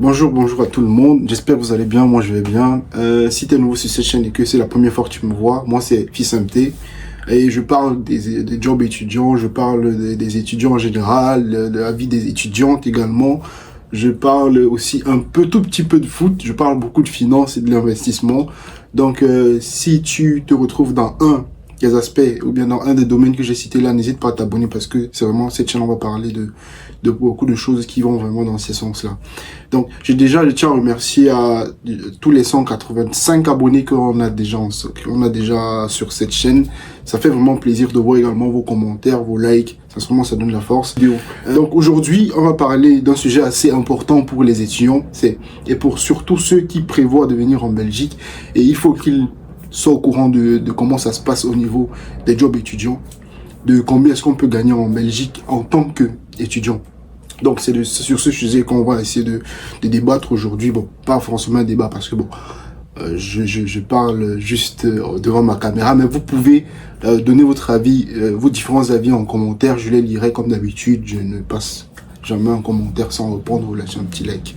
Bonjour à tout le monde, j'espère que vous allez bien, moi je vais bien. Si tu es nouveau sur cette chaîne et que c'est la première fois que tu me vois, moi c'est Fils MT et je parle des jobs étudiants, je parle des étudiants en général, de la vie des étudiantes également. Je parle aussi un peu, tout petit peu de foot, je parle beaucoup de finance et de l'investissement. Donc si tu te retrouves dans des aspects ou bien dans un des domaines que j'ai cités là, n'hésite pas à t'abonner parce que c'est vraiment cette chaîne, on va parler de beaucoup de choses qui vont vraiment dans ces sens-là. Donc, je tiens à remercier à tous les 185 abonnés qu'on a déjà sur cette chaîne. Ça fait vraiment plaisir de voir également vos commentaires, vos likes. Ça donne la force. Donc, aujourd'hui, on va parler d'un sujet assez important pour les étudiants. Et pour surtout ceux qui prévoient de venir en Belgique. Et il faut qu'ils soient au courant de comment ça se passe au niveau des jobs étudiants. De combien est-ce qu'on peut gagner en Belgique en tant qu'étudiant. Donc c'est sur ce sujet qu'on va essayer de débattre aujourd'hui. Bon, pas forcément un débat parce que bon, je parle juste devant ma caméra, mais vous pouvez donner votre avis, vos différents avis en commentaire. Je les lirai comme d'habitude. Je ne passe jamais un commentaire sans répondre ou lâcher un petit like.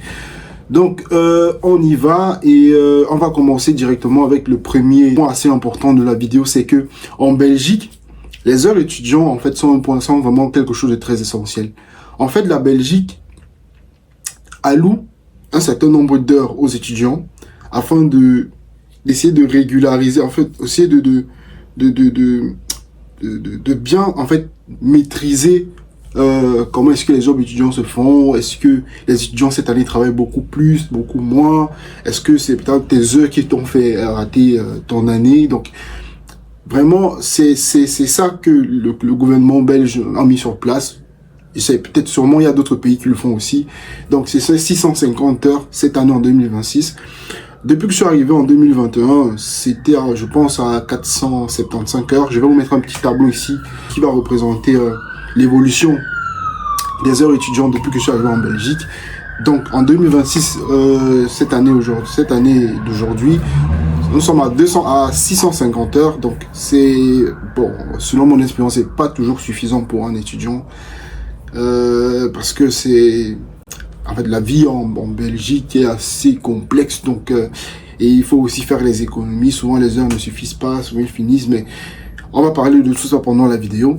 Donc on y va et on va commencer directement avec le premier point assez important de la vidéo, c'est que en Belgique, les heures étudiants en fait sont vraiment quelque chose de très essentiel. En fait, la Belgique alloue un certain nombre d'heures aux étudiants afin d'essayer de régulariser, en fait, essayer de bien en fait maîtriser comment est-ce que les jobs étudiants se font. Est-ce que les étudiants cette année travaillent beaucoup plus, beaucoup moins? Est-ce que c'est peut-être tes heures qui t'ont fait rater ton année? Donc vraiment, c'est ça que le gouvernement belge a mis sur place. C'est peut-être sûrement, il y a d'autres pays qui le font aussi. Donc, c'est ça, 650 heures cette année en 2026. Depuis que je suis arrivé en 2021, c'était, je pense, à 475 heures. Je vais vous mettre un petit tableau ici qui va représenter l'évolution des heures étudiantes depuis que je suis arrivé en Belgique. Donc, en 2026, cette année d'aujourd'hui, nous sommes à 650 heures. Donc, c'est, bon, selon mon expérience, c'est pas toujours suffisant pour un étudiant. Parce que c'est en fait la vie en Belgique est assez complexe, donc et il faut aussi faire les économies. Souvent les heures ne suffisent pas, souvent ils finissent, mais on va parler de tout ça pendant la vidéo.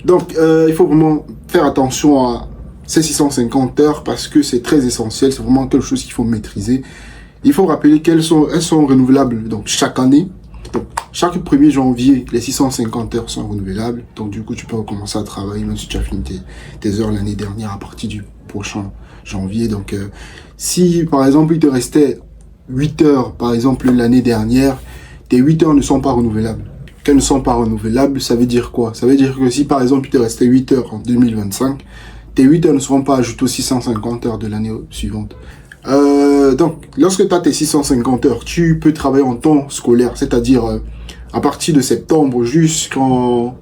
Donc il faut vraiment faire attention à ces 650 heures parce que c'est très essentiel, c'est vraiment quelque chose qu'il faut maîtriser. Il faut rappeler elles sont renouvelables donc chaque année. Donc, chaque 1er janvier, les 650 heures sont renouvelables. Donc, du coup, tu peux recommencer à travailler même si tu as fini tes heures l'année dernière à partir du prochain janvier. Donc, si, par exemple, il te restait 8 heures, par exemple, l'année dernière, tes 8 heures ne sont pas renouvelables. Qu'elles ne sont pas renouvelables, ça veut dire quoi? Ça veut dire que si, par exemple, il te restait 8 heures en 2025, tes 8 heures ne seront pas ajoutées aux 650 heures de l'année suivante. Donc, lorsque tu as tes 650 heures, tu peux travailler en temps scolaire, c'est-à-dire à partir de septembre jusqu'en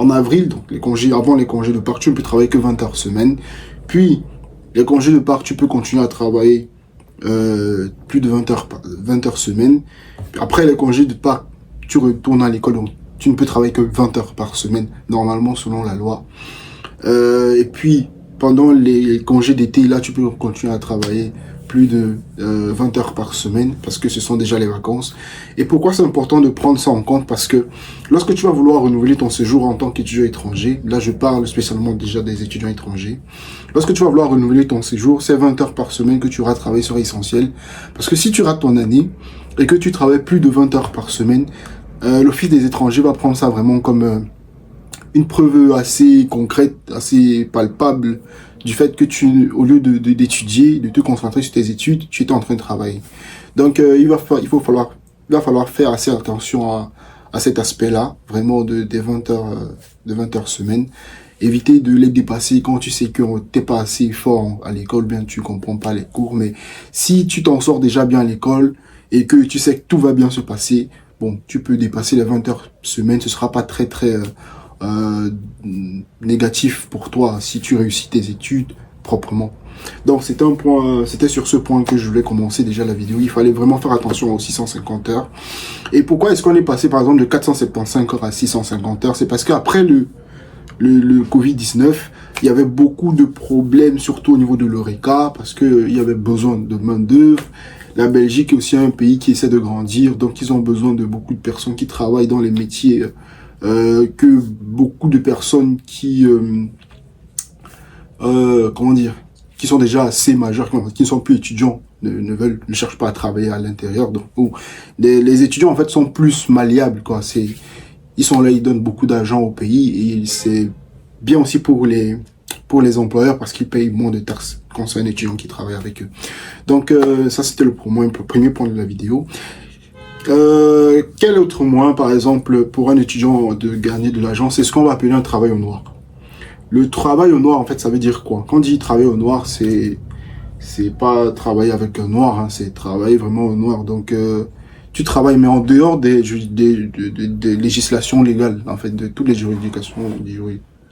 avril, donc avant les congés de Pâques, tu ne peux travailler que 20 heures semaine. Puis, les congés de Pâques, tu peux continuer à travailler plus de 20 heures semaine. Après les congés de Pâques, tu retournes à l'école, donc tu ne peux travailler que 20 heures par semaine, normalement selon la loi. Et puis, pendant les congés d'été, là, tu peux continuer à travailler plus de 20 heures par semaine parce que ce sont déjà les vacances. Et pourquoi c'est important de prendre ça en compte? Parce que lorsque tu vas vouloir renouveler ton séjour en tant qu'étudiant étranger, là je parle spécialement déjà des étudiants étrangers, lorsque tu vas vouloir renouveler ton séjour, ces 20 heures par semaine que tu auras travaillé sera essentiel. Parce que si tu rates ton année et que tu travailles plus de 20 heures par semaine, l'Office des étrangers va prendre ça vraiment comme une preuve assez concrète, assez palpable du fait que au lieu d'étudier, de te concentrer sur tes études, tu étais en train de travailler. Donc, il va falloir faire assez attention à cet aspect-là, vraiment des 20 heures semaine. Éviter de les dépasser quand tu sais que t'es pas assez fort à l'école, bien tu comprends pas les cours. Mais si tu t'en sors déjà bien à l'école et que tu sais que tout va bien se passer, bon, tu peux dépasser les 20 heures semaine. Ce sera pas très négatif pour toi si tu réussis tes études proprement. Donc c'était sur ce point que je voulais commencer déjà la vidéo. Il fallait vraiment faire attention aux 650 heures. Et pourquoi est-ce qu'on est passé par exemple de 475 heures à 650 heures? C'est parce qu'après le Covid-19, il y avait beaucoup de problèmes, surtout au niveau de l'Horeca, parce qu'il y avait besoin de main-d'œuvre. La Belgique est aussi un pays qui essaie de grandir, donc ils ont besoin de beaucoup de personnes qui travaillent dans les métiers que beaucoup de personnes qui, comment dire, qui sont déjà assez majeurs, qui ne sont plus étudiants, ne cherchent pas à travailler à l'intérieur. Donc, les étudiants en fait sont plus malléables, quoi. Ils sont là, ils donnent beaucoup d'argent au pays et c'est bien aussi pour les employeurs parce qu'ils payent moins de taxes quand c'est un étudiant qui travaille avec eux. Donc ça c'était le premier point de la vidéo. Quel autre moyen, par exemple, pour un étudiant de gagner de l'argent, c'est ce qu'on va appeler un travail au noir. Le travail au noir, en fait, ça veut dire quoi? Quand on dit travailler au noir, c'est pas travailler avec un noir, hein, c'est travailler vraiment au noir. Donc tu travailles, mais en dehors des législations légales, en fait, de toutes les juridictions,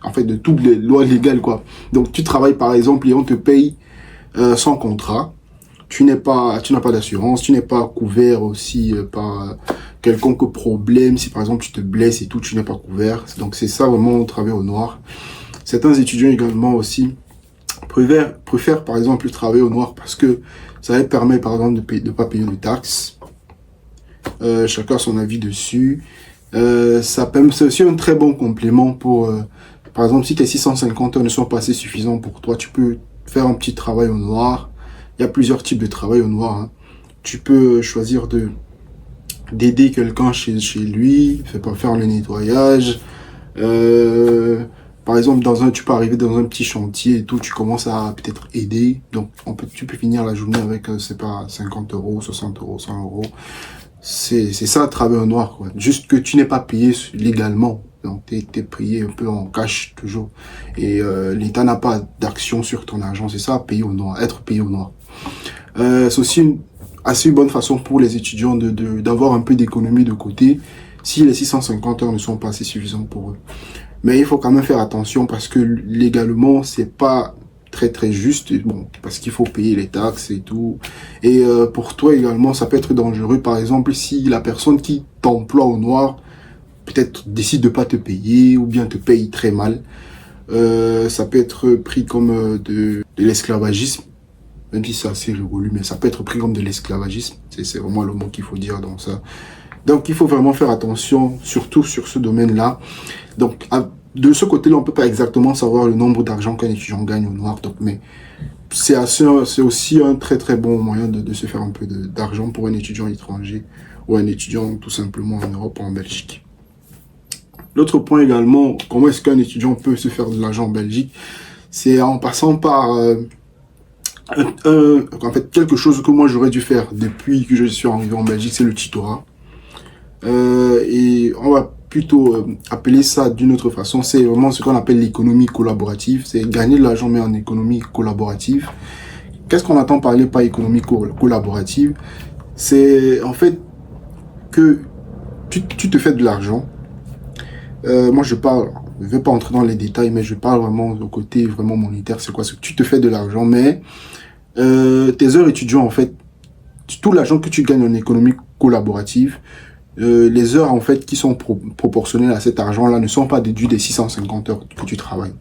en fait, de toutes les lois légales, quoi. Donc, tu travailles, par exemple, et on te paye sans contrat. Tu n'as pas d'assurance, tu n'es pas couvert aussi par quelconque problème. Si, par exemple, tu te blesses et tout, tu n'es pas couvert. Donc, c'est ça, vraiment, travailler au noir. Certains étudiants également aussi préfèrent, par exemple, travailler au noir parce que ça leur permet, par exemple, de ne pas payer de taxes. Chacun a son avis dessus. C'est aussi un très bon complément pour, par exemple, si tes 650 heures ne sont pas assez suffisants pour toi, tu peux faire un petit travail au noir. Il y a plusieurs types de travail au noir, hein. Tu peux choisir d'aider quelqu'un chez lui, faire le nettoyage. Par exemple, tu peux arriver dans un petit chantier et tout, tu commences à peut-être aider. Donc, tu peux finir la journée avec, c'est pas 50 euros, 60 euros, 100 euros. C'est ça, le travail au noir, quoi. Juste que tu n'es pas payé légalement. Donc, tu es payé un peu en cash, toujours. Et l'État n'a pas d'action sur ton argent. C'est ça, payer au noir, être payé au noir. C'est aussi une assez bonne façon pour les étudiants d'avoir un peu d'économie de côté si les 650 heures ne sont pas assez suffisantes pour eux. Mais il faut quand même faire attention parce que légalement, c'est pas très juste, bon, parce qu'il faut payer les taxes et tout. Et pour toi également, ça peut être dangereux. Par exemple, si la personne qui t'emploie au noir, peut-être décide de pas te payer ou bien te paye très mal, ça peut être pris comme de l'esclavagisme. Même si c'est assez rigolo, mais ça peut être pris comme de l'esclavagisme. C'est vraiment le mot qu'il faut dire dans ça. Donc, il faut vraiment faire attention, surtout sur ce domaine-là. Donc, de ce côté-là, on peut pas exactement savoir le nombre d'argent qu'un étudiant gagne au noir. Donc, mais c'est aussi un très bon moyen de se faire un peu d'argent pour un étudiant étranger ou un étudiant tout simplement en Europe ou en Belgique. L'autre point également, comment est-ce qu'un étudiant peut se faire de l'argent en Belgique? C'est en passant par en fait, quelque chose que moi j'aurais dû faire depuis que je suis arrivé en Belgique, c'est le tutorat. Et on va plutôt appeler ça d'une autre façon. C'est vraiment ce qu'on appelle l'économie collaborative. C'est gagner de l'argent mais en économie collaborative. Qu'est-ce qu'on entend parler par économie collaborative? C'est en fait que tu te fais de l'argent. Moi je vais pas entrer dans les détails, mais je parle vraiment du côté vraiment monétaire. C'est quoi? C'est que tu te fais de l'argent, mais tes heures étudiants, en fait, tout l'argent que tu gagnes en économie collaborative, les heures en fait qui sont proportionnelles à cet argent-là ne sont pas déduites des 650 heures que tu travailles.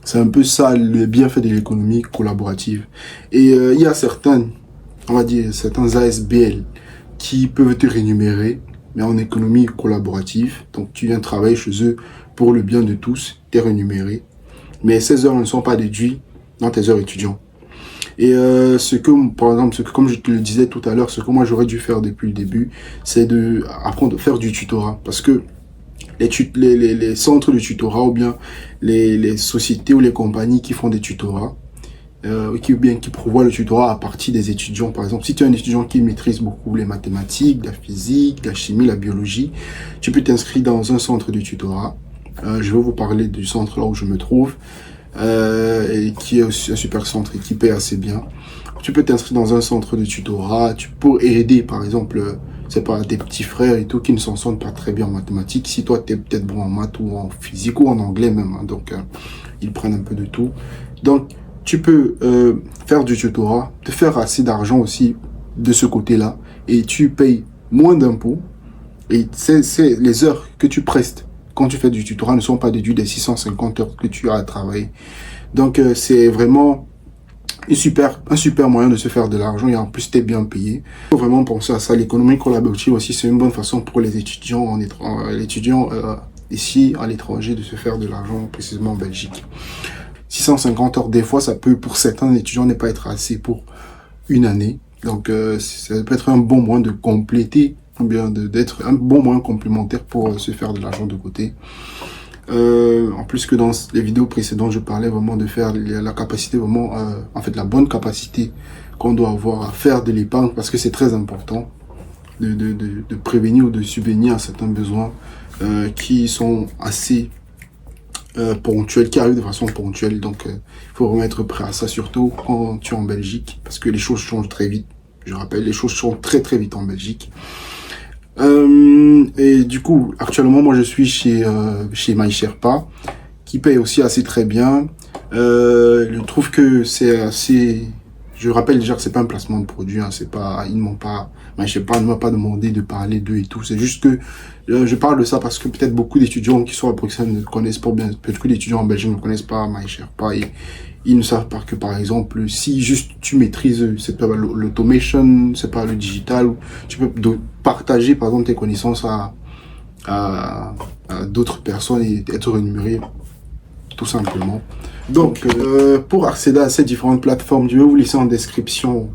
C'est un peu ça le bienfait de l'économie collaborative. Et il y a certains ASBL qui peuvent te rémunérer, mais en économie collaborative. Donc tu viens travailler chez eux pour le bien de tous, tu es rémunéré. Mais ces heures ne sont pas déduites dans tes heures étudiants. Et par exemple, comme je te le disais tout à l'heure, ce que moi j'aurais dû faire depuis le début, c'est apprendre à faire du tutorat. Parce que les centres de tutorat ou bien les sociétés ou les compagnies qui font des tutorats, qui prévoient le tutorat à partir des étudiants. Par exemple, si tu es un étudiant qui maîtrise beaucoup les mathématiques, la physique, la chimie, la biologie, tu peux t'inscrire dans un centre de tutorat. Je vais vous parler du centre là où je me trouve. Et qui est aussi un super centre et qui paie assez bien. Tu peux t'inscrire dans un centre de tutorat, tu peux aider par exemple, c'est pas des petits frères et tout qui ne s'en sortent pas très bien en mathématiques. Si toi tu es peut-être bon en maths ou en physique ou en anglais même, hein, donc ils prennent un peu de tout. Donc tu peux faire du tutorat, te faire assez d'argent aussi de ce côté-là et tu payes moins d'impôts et c'est les heures que tu prestes quand tu fais du tutorat, ne sont pas déduits des 650 heures que tu as à travailler. Donc, c'est vraiment un super moyen de se faire de l'argent et en plus, tu es bien payé. Il faut vraiment penser à ça. L'économie collaborative aussi, c'est une bonne façon pour les étudiants, ici à l'étranger de se faire de l'argent, précisément en Belgique. 650 heures, des fois, ça peut, pour certains étudiants, ne pas être assez pour une année. Donc, ça peut être un bon moyen de compléter, ou bien d'être un bon moyen complémentaire pour se faire de l'argent de côté. En plus que dans les vidéos précédentes, je parlais vraiment de faire la capacité, vraiment, en fait, la bonne capacité qu'on doit avoir à faire de l'épargne, parce que c'est très important de prévenir ou de subvenir à certains besoins qui sont assez ponctuels, qui arrivent de façon ponctuelle. Donc, il faut vraiment être prêt à ça, surtout quand tu es en Belgique, parce que les choses changent très vite. Je rappelle, les choses changent très très vite en Belgique. Et du coup, actuellement, moi, je suis chez MySherpa, qui paye aussi assez très bien. Je trouve que c'est assez... Je rappelle déjà que c'est pas un placement de produit, hein, c'est pas, ils m'ont pas, MySherpa ne m'a pas demandé de parler d'eux et tout. C'est juste que je parle de ça parce que peut-être beaucoup d'étudiants qui sont à Bruxelles ne connaissent pas bien, peut-être que les étudiants en Belgique ne connaissent pas MySherpa et ils ne savent pas que, par exemple, si juste tu maîtrises, c'est pas l'automation, c'est pas le digital, tu peux partager, par exemple, tes connaissances à d'autres personnes et être rémunéré, tout simplement. Donc, pour accéder à ces différentes plateformes, je vais vous laisser en description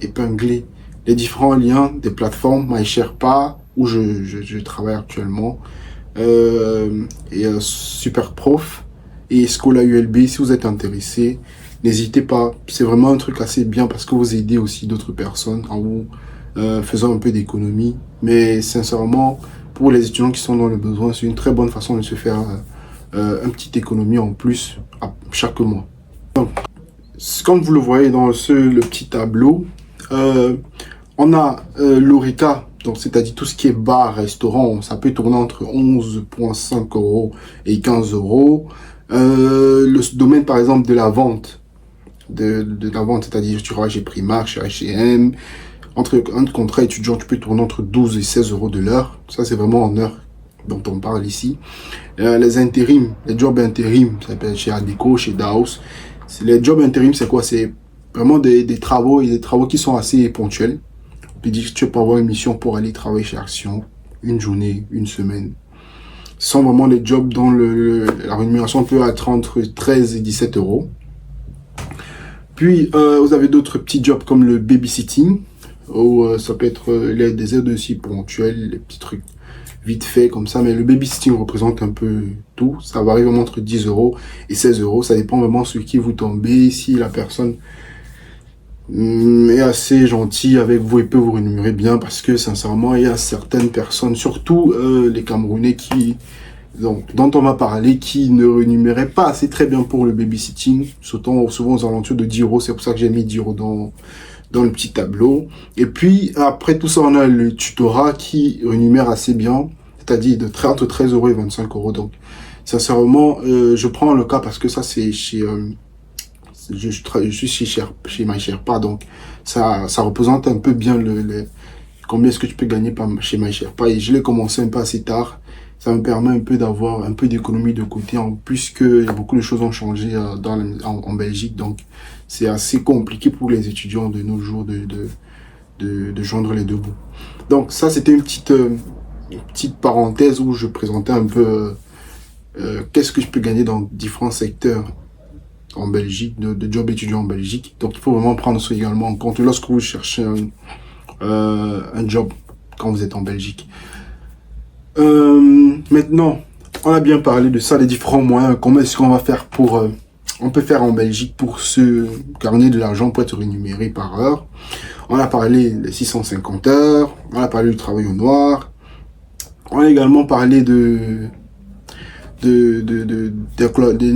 épinglé les différents liens des plateformes MySherpa, où je travaille actuellement, et Superprof et Schola ULB. Si vous êtes intéressé, n'hésitez pas. C'est vraiment un truc assez bien parce que vous aidez aussi d'autres personnes en vous faisant un peu d'économie. Mais sincèrement, pour les étudiants qui sont dans le besoin, c'est une très bonne façon de se faire une petite économie en plus chaque mois. Donc, comme vous le voyez dans le petit tableau, on a l'Horeca. Donc, c'est-à-dire tout ce qui est bar, restaurant, ça peut tourner entre 11,5 € et 15 €. Le domaine, par exemple, de la vente, de la vente, c'est-à-dire tu vois, chez Primark, chez H&M, entre un contrat étudiant, tu peux tourner entre 12 et 16 € de l'heure. Ça, c'est vraiment en heure dont on parle ici. Les intérims, les jobs intérim, ça peut être chez Adecco, chez Daos. Les jobs intérim, c'est quoi? C'est vraiment des travaux et des travaux qui sont assez ponctuels. Tu peux avoir une mission pour aller travailler chez Action, une journée, une semaine. Ce sont vraiment des jobs dont la rémunération peut être entre 13 et 17 €. Puis, vous avez d'autres petits jobs comme le babysitting, où ça peut être des aides aussi ponctuelles, les petits trucs vite fait comme ça. Mais le babysitting représente un peu tout. Ça varie vraiment entre 10 € et 16 €. Ça dépend vraiment sur qui vous tombez. Si la personne est assez gentil avec vous et peut vous rémunérer bien, parce que sincèrement il y a certaines personnes, surtout les Camerounais dont on m'a parlé, qui ne rémunéraient pas assez très bien pour le babysitting, souvent aux alentours de 10 €. C'est pour ça que j'ai mis 10 € dans le petit tableau. Et puis après tout ça, on a le tutorat qui rémunère assez bien, c'est-à-dire entre 13 € et 25 €. Donc sincèrement, je prends le cas parce que ça c'est chez je suis chez MySherpa, donc ça représente un peu bien combien est-ce que tu peux gagner chez MySherpa. Et je l'ai commencé un peu assez tard. Ça me permet un peu d'avoir un peu d'économie de côté, en plus que beaucoup de choses ont changé en Belgique. Donc c'est assez compliqué pour les étudiants de nos jours de joindre les deux bouts. Donc ça, c'était une petite parenthèse où je présentais un peu qu'est-ce que je peux gagner dans différents secteurs en Belgique, de job étudiant en Belgique. Donc il faut vraiment prendre ça également en compte lorsque vous cherchez un job quand vous êtes en Belgique. Maintenant, on a bien parlé de ça, les différents moyens. Comment est-ce qu'on va faire on peut faire en Belgique pour se gagner de l'argent, pour être rémunéré par heure. On a parlé des 650 heures, on a parlé du travail au noir. On a également parlé de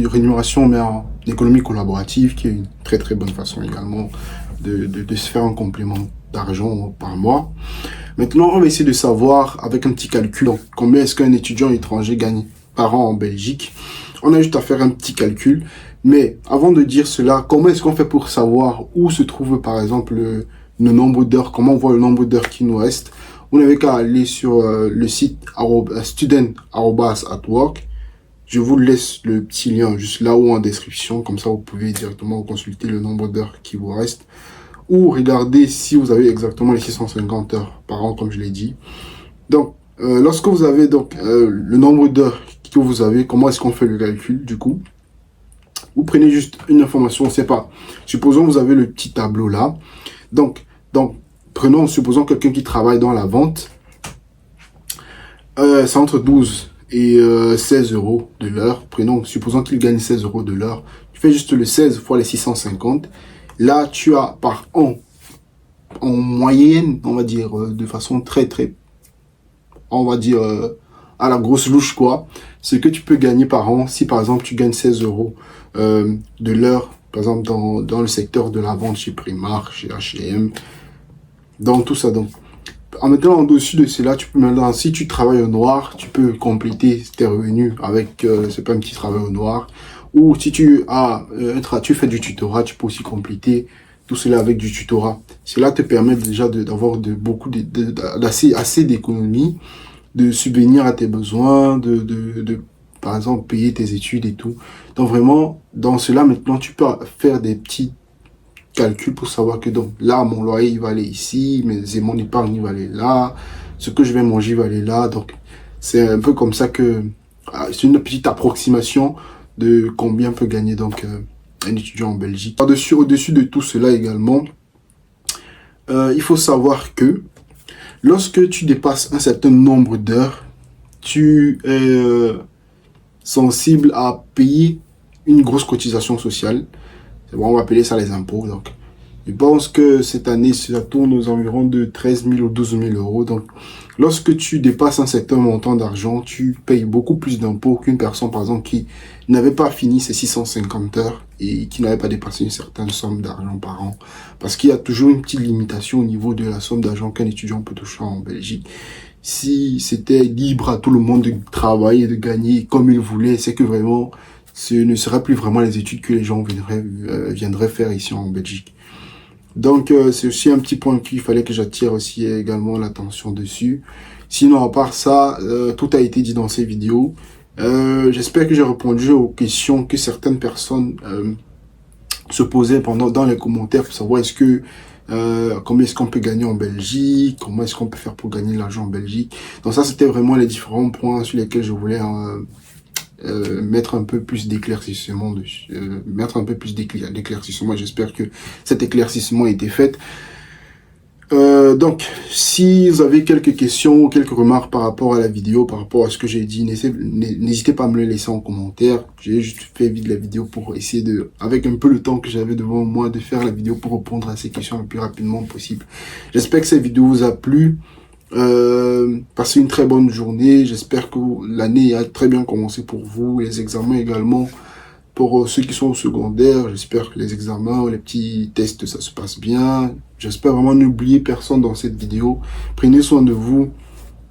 rémunération, mais en économie collaborative, qui est une très très bonne façon également de se faire un complément d'argent par mois. Maintenant, on va essayer de savoir, avec un petit calcul, donc, combien est-ce qu'un étudiant étranger gagne par an en Belgique. On a juste à faire un petit calcul. Mais avant de dire cela, comment est-ce qu'on fait pour savoir où se trouve, par exemple, le nombre d'heures, comment on voit le nombre d'heures qui nous reste? vous n'avez qu'à aller sur le site student@@work. Je vous laisse le petit lien juste là ou en description, comme ça vous pouvez directement consulter le nombre d'heures qui vous reste, ou regarder si vous avez exactement les 650 heures par an, comme je l'ai dit. Donc, lorsque vous avez donc le nombre d'heures que vous avez, comment est-ce qu'on fait le calcul du coup? Vous prenez juste une information, c'est pas. Supposons que vous avez le petit tableau là. Donc supposons quelqu'un qui travaille dans la vente, c'est entre 12 et 16 euros de l'heure. Supposons qu'il gagne 16 euros de l'heure. Tu fais juste le 16 fois les 650. Là, tu as par an, en moyenne, on va dire, de façon très, on va dire, à la grosse louche, quoi, ce que tu peux gagner par an, si par exemple tu gagnes 16 euros de l'heure, par exemple dans le secteur de la vente chez Primark, chez H&M, dans tout ça. Donc, en mettant en dessus de cela, tu peux maintenant, si tu travailles au noir, tu peux compléter tes revenus avec, c'est pas un petit travail au noir. Ou si tu as, tu fais du tutorat, tu peux aussi compléter tout cela avec du tutorat. Cela te permet déjà d'avoir assez d'économies, de subvenir à tes besoins, par exemple, payer tes études et tout. Donc vraiment, dans cela, maintenant, tu peux faire des petits calcul pour savoir que donc là mon loyer il va aller ici, mais mon épargne il va aller là, ce que je vais manger il va aller là. Donc c'est un peu comme ça que c'est une petite approximation de combien peut gagner donc un étudiant en Belgique. Au-dessus de tout cela également, il faut savoir que lorsque tu dépasses un certain nombre d'heures, tu es sensible à payer une grosse cotisation sociale. Bon, on va appeler ça les impôts. Donc, je pense que cette année, ça tourne aux environs de 13 000 ou 12 000 euros. Donc, lorsque tu dépasses un certain montant d'argent, tu payes beaucoup plus d'impôts qu'une personne, par exemple, qui n'avait pas fini ses 650 heures et qui n'avait pas dépassé une certaine somme d'argent par an. Parce qu'il y a toujours une petite limitation au niveau de la somme d'argent qu'un étudiant peut toucher en Belgique. Si c'était libre à tout le monde de travailler et de gagner comme il voulait, c'est que vraiment ce ne serait plus vraiment les études que les gens viendraient faire ici en Belgique. Donc, c'est aussi un petit point qu'il fallait que j'attire aussi également l'attention dessus. Sinon, à part ça, tout a été dit dans ces vidéos. J'espère que j'ai répondu aux questions que certaines personnes se posaient dans les commentaires pour savoir combien est-ce qu'on peut gagner en Belgique, comment est-ce qu'on peut faire pour gagner de l'argent en Belgique. Donc ça, c'était vraiment les différents points sur lesquels je voulais mettre un peu plus d'éclaircissement dessus, J'espère que cet éclaircissement a été fait. Donc, si vous avez quelques questions ou quelques remarques par rapport à la vidéo, par rapport à ce que j'ai dit, n'hésitez pas à me le laisser en commentaire. J'ai juste fait vite la vidéo pour essayer avec un peu le temps que j'avais devant moi, de faire la vidéo pour répondre à ces questions le plus rapidement possible. J'espère que cette vidéo vous a plu. Passez une très bonne journée. J'espère que l'année a très bien commencé pour vous. Les examens également. Pour ceux qui sont au secondaire, j'espère que les examens, les petits tests, ça se passe bien. J'espère vraiment n'oublier personne dans cette vidéo. Prenez soin de vous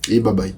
et bye bye.